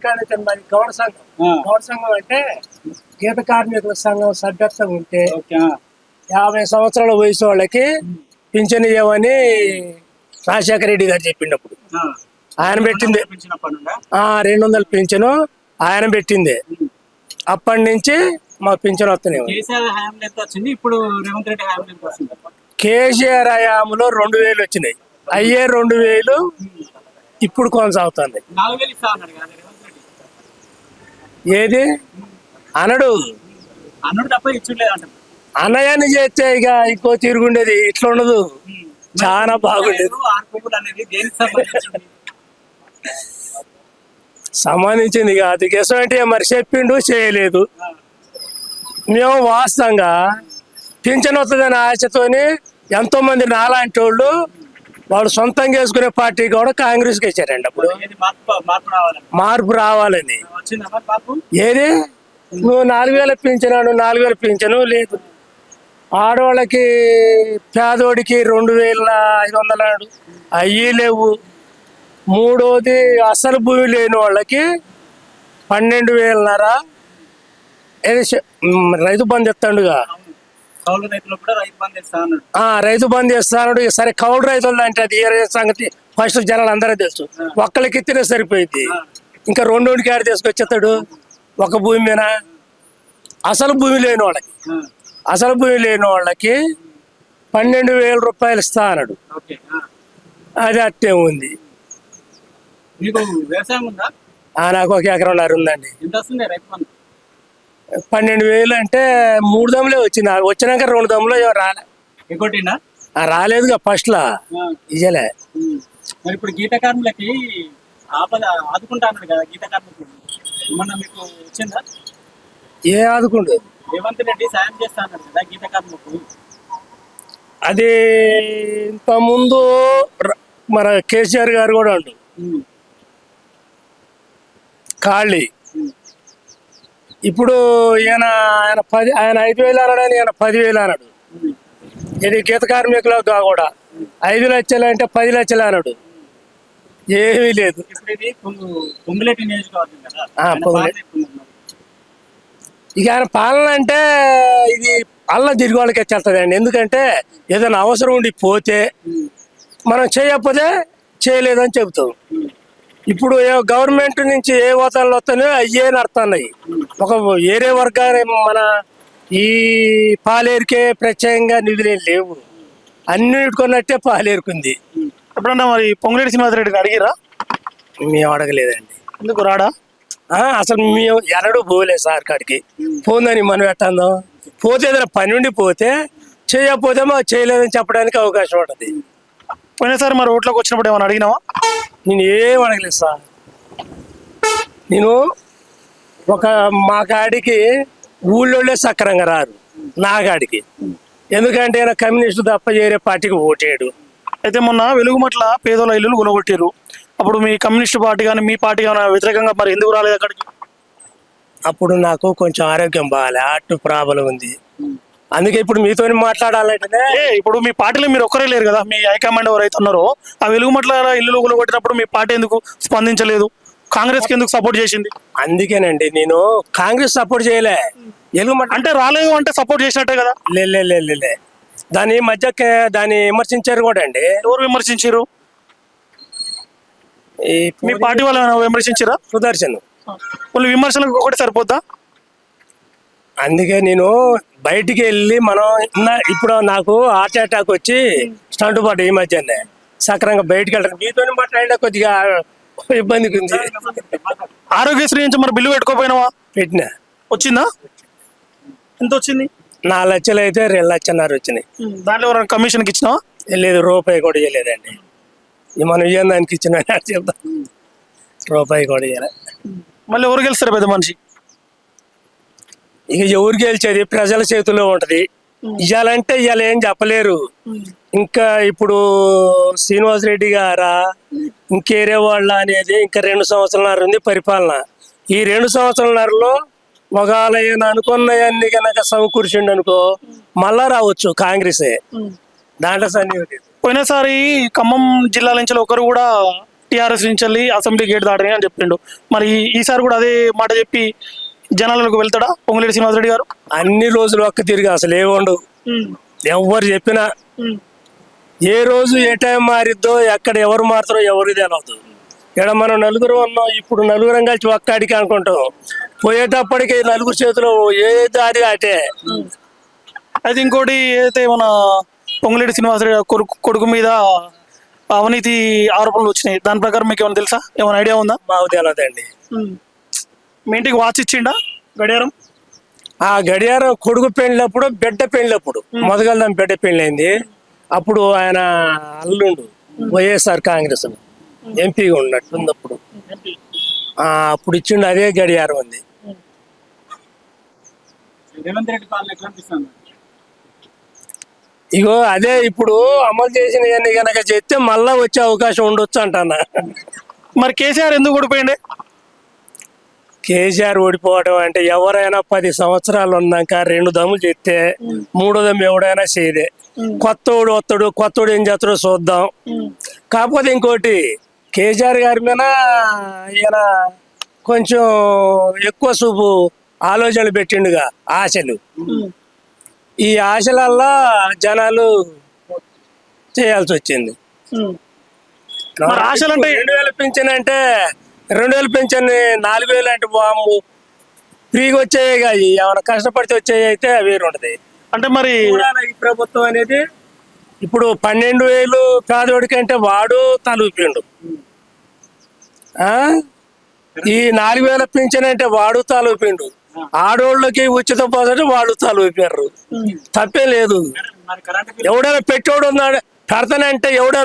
మరి గౌడ సంఘం అంటే గీత కార్మికుల సంఘం సభ్యత్వం ఉంటే 50 సంవత్సరాల వయసు వాళ్ళకి పింఛన్ ఇవ్వమని రాజశేఖర రెడ్డి గారు చెప్పినప్పుడు ఆయన పెట్టింది 200 పింఛను ఆయన పెట్టింది. అప్పటి నుంచి మాకు పింఛన్ వస్తున్నాయి. కేసీఆర్ హయాంలో 2000 వచ్చినాయి. అయ్యే 2000 ఇప్పుడు కొనసాగుతుంది. ఏది అనడు అన్నయాన్ని చేస్తే ఇక ఇంకో తిరుగుండేది, ఇట్లా ఉండదు. చాలా బాగుండేది. సంబంధించింది కాదు అంటే మరి చెప్పిండు, చేయలేదు. మేము వాస్తవంగా పింఛన్ వస్తుందని ఆశతోని ఎంతో మంది నాలాంటి వాళ్ళు వాడు సొంతంగా వేసుకునే పార్టీ కూడా కాంగ్రెస్కి ఇచ్చారండి. అప్పుడు మార్పు రావాలని. ఏది నువ్వు 4000 పింఛను, 4000 పింఛను లేదు. ఆడవాళ్ళకి పేదోడికి 2500 అయ్యి లేవు. మూడోది అసలు భూమి లేని వాళ్ళకి 12,500 ఏది రైతు బంధు ఇస్తాడుగా. రైతు బంధు ఇస్తాడు. సరే కౌలు రైతులు అంటే అది ఏ సంగతి ఫస్ట్ జనాలు అందరూ తెలుసు. ఒక్కరికి ఇస్తేనే సరిపోయింది. ఇంకా 2 ఆడ తీసుకొచ్చేస్తాడు ఒక భూమి మీద. అసలు భూమి లేని వాళ్ళకి 12,000 రూపాయలు ఇస్తా అన్నాడు. అది అట్టే ఉంది. నాకు 1 ఎకరంన్నర ఉందండి. 12,000 అంటే 3 దమ్ములే వచ్చింది. వచ్చినాక 2 దమ్ములు రాలేదుగా ఫస్ట్ లా ఇయ్యలే. మరి ఇప్పుడు గీత కార్మికులకి ఆపద ఆదుకుంటాను కదా, గీత కార్మికులు ఏమన్నా మీకు వచ్చిందా? ఏ ఆదుకుంటు రేవంత్ రెడ్డి సాయం చేస్తాను కదా గీత కార్మికులు. అది ఇంత ముందు మన కేసీఆర్ గారు కూడా అంటు ఖాళీ. ఇప్పుడు ఆయన 5,000 అన్నాడని ఈయన 10,000 అన్నాడు. ఇది గీత కార్మికులకు కూడా 5 లక్షలు అంటే 10 లక్షలు అన్నాడు. ఏమీ లేదు. ఇక ఆయన పాలన అంటే ఇది అల్ల తిరిగి వాళ్ళకి వెళ్తుందండి. ఎందుకంటే ఏదైనా అవసరం ఉండి పోతే మనం చేయకపోతే చేయలేదని చెబుతాం. ఇప్పుడు గవర్నమెంట్ నుంచి ఏ వాతావరణాలు వస్తున్నాయో అయ్యే నడుతున్నాయి. ఒక వేరే వర్గాన్ని మన ఈ పాలేరుకే ప్రత్యేకంగా నిధులు లేవు. అన్నిటికొన్నట్టే పాలేరుకుంది. ఎప్పుడన్నా మరి పొంగులేటి శ్రీనివాసరెడ్డిని అడిగిరా? మేము అడగలేదండి. ఎందుకు రాడా? అసలు మేము ఎన్నడూ పోలేదు సార్ కాడికి. పోందని మనం ఎట్టాందాం. పోతే ఏదైనా పని ఉండి పోతే చేయకపోతే మాకు చేయలేదని చెప్పడానికి అవకాశం ఉంటుంది. పోయినసారి మరి ఓట్లోకి వచ్చినప్పుడు ఏమైనా అడిగినావా? నేను ఏం అడగలేదు సార్. నేను మా కాడికి ఊళ్ళోళ్ళే సక్రంగా రారు నా కాడికి. ఎందుకంటే ఆయన కమ్యూనిస్టు తప్ప వేరే పార్టీకి ఓటేయడు. అయితే మొన్న వెలుగుమట్ల పేదోళ్ళ ఇల్లులు కొనగొట్టారు. అప్పుడు మీ కమ్యూనిస్ట్ పార్టీ కానీ మీ పార్టీ కానీ వ్యతిరేకంగా మరి ఎందుకు రాలేదు అక్కడికి? అప్పుడు నాకు కొంచెం ఆరోగ్యం బాగాలే, హార్ట్ ప్రాబ్లం ఉంది. అందుకే ఇప్పుడు మీతో మాట్లాడాలంటే ఇప్పుడు మీ పార్టీలో మీరు ఒక్కరే లేరు కదా, మీ హైకమాండ్ ఎవరైతే ఉన్నారో ఆ వెలుగుమట్ల ఇల్లు కొట్టినప్పుడు మీ పార్టీ ఎందుకు స్పందించలేదు? కాంగ్రెస్ కి ఎందుకు సపోర్ట్ చేసింది? అందుకేనండి నేను కాంగ్రెస్ సపోర్ట్ చేయలే. వెలుగుమట్ల అంటే రాలేదు అంటే సపోర్ట్ చేసినట్టే కదా. లే దాని మధ్య దాన్ని విమర్శించారు కూడా అండి. ఎవరు విమర్శించారు? మీ పార్టీ వాళ్ళు విమర్శించారా? సుదర్శన్. వాళ్ళు విమర్శలకు ఒకటి సరిపోద్దా? అందుకే నేను బయటికి వెళ్ళి ఇప్పుడు నాకు హార్ట్ అటాక్ వచ్చి స్టంట్ పడ్డా ఈ మధ్యనే. సక్రంగా బయటికి వెళ్ళాను. మీతో మాట్లాడినా కొద్దిగా ఇబ్బందిగా ఉంది. ఆరోగ్యశ్రీ నుంచి మరి బిల్లు పెట్టుకోపోయినావా? పెట్టినా. వచ్చిందా? ఎంత వచ్చింది? 4 లక్షలు అయితే 2,50,000 వచ్చినాయి. దాంట్లో ఎవరైనా కమిషన్కి ఇచ్చినావా? లేదు, రూపాయి కూడా ఇవ్వలేదండి. మనం ఇయ్యం దానికి ఇచ్చిన చెప్తాం. రూపాయి కూడా ఇవ్వలే. మళ్ళీ ఎవరు గెలుస్తారు పెద్ద మనిషి? ఇక ఎవరు గెలిచేది ప్రజల చేతిలో ఉంటది. ఇవ్వాలంటే ఇవాళ ఏం చెప్పలేరు. ఇంకా ఇప్పుడు శ్రీనివాసరెడ్డి గారా ఇంకేరే వాళ్ళ అనేది ఇంకా 2 సంవత్సరాలన్నర ఉంది పరిపాలన. ఈ 2 సంవత్సరాలన్నరలో ఒకవేళ అనుకున్నాయన్ని కనుక సమకూర్చిండు అనుకో మళ్ళా రావచ్చు కాంగ్రెసే. దాంట్లో సన్ని పోయినసారి ఖమ్మం జిల్లా నుంచి ఒకరు కూడా టీఆర్ఎస్ నుంచి వెళ్ళి అసెంబ్లీ గేట్ దాటని అని చెప్పిండు. మరి ఈసారి కూడా అదే మాట చెప్పి జనాలకు వెళ్తాడా పొంగులేటి శ్రీనివాసరెడ్డి గారు? అన్ని రోజులు ఒక్క తిరిగి అసలు ఏముండవు. ఎవరు చెప్పినా ఏ రోజు ఏ టైం మారిద్దో ఎక్కడ ఎవరు మారుతారో ఎవరు తెలియదు. ఇక్కడ మనం నలుగురు ఉన్నాం, ఇప్పుడు నలుగురం కలిసి ఒక్కడికి అనుకుంటాం, పోయేటప్పటికి నలుగురు చేతిలో ఏ దారి అటే. అయితే ఇంకోటి ఏదైతే మన పొంగులేటి శ్రీనివాసరెడ్డి గారి కొడుకు మీద అవినీతి ఆరోపణలు వచ్చినాయి, దాని ప్రకారం మీకు ఏమైనా తెలుసా? ఏమైనా ఐడియా ఉందా? మాకు తెలియదండి. మీ ఇంటికి వాచ్ ఇచ్చిండా గడియారం? ఆ గడియారం కొడుకు పెళ్ళినప్పుడు బిడ్డ పెళ్ళినప్పుడు మొదగల్దాం బిడ్డ పెళ్ళైంది. అప్పుడు ఆయన అల్లుండు వైఎస్ఆర్ కాంగ్రెస్ ఎంపీగా ఉన్నట్టుంది అప్పుడు. అప్పుడు ఇచ్చిండు అదే గడియారం ఉంది. రేవంత్ రెడ్డి పాలన ఎట్లా అనిపిస్తుంది? ఇగో అదే ఇప్పుడు అమలు చేసినవన్నీ కనుక చెప్తే మళ్ళా వచ్చే అవకాశం ఉండొచ్చు అంటానా. మరి కేసీఆర్ ఎందుకు ఓడిపోయిండే? కేసీఆర్ ఓడిపోవడం అంటే ఎవరైనా 10 సంవత్సరాలు ఉన్నాక 2 దమ్ములు చెప్తే 3వ దమ్ము ఎవడైనా చేయదే. కొత్తోడు వస్తాడు, కొత్తోడు ఏం చేస్తాడో చూద్దాం. కాకపోతే ఇంకోటి కేసీఆర్ గారి మీద ఈయన కొంచెం ఎక్కువ చూపు ఆలోచనలు పెట్టిండుగా, ఆశలు. ఈ ఆశలల్లా జనాలు చేయాల్సి వచ్చింది. మరి ఆశలంటే 2000 పింఛన్ అంటే 2000 పింఛన్ 4000 అంటే బాంబు ఫ్రీగా వచ్చాయిగా. ఏమైనా కష్టపడితే వచ్చాయి అయితే వేరు ఉంటుంది. అంటే మరి ఈ ప్రభుత్వం అనేది ఇప్పుడు 12,000 పేదోడికి అంటే వాడు తలూపిండు. ఈ 4,000 పింఛన్ అంటే వాడు తలూపిండు. ఆడోళ్ళకి ఉచిత పోసటి వాడు తలూపారు. తప్పే లేదు. మరి కరెంట్ ఎవడైనా పెట్టోడు ఉన్నాడు పెడతానంటే ఎవడైనా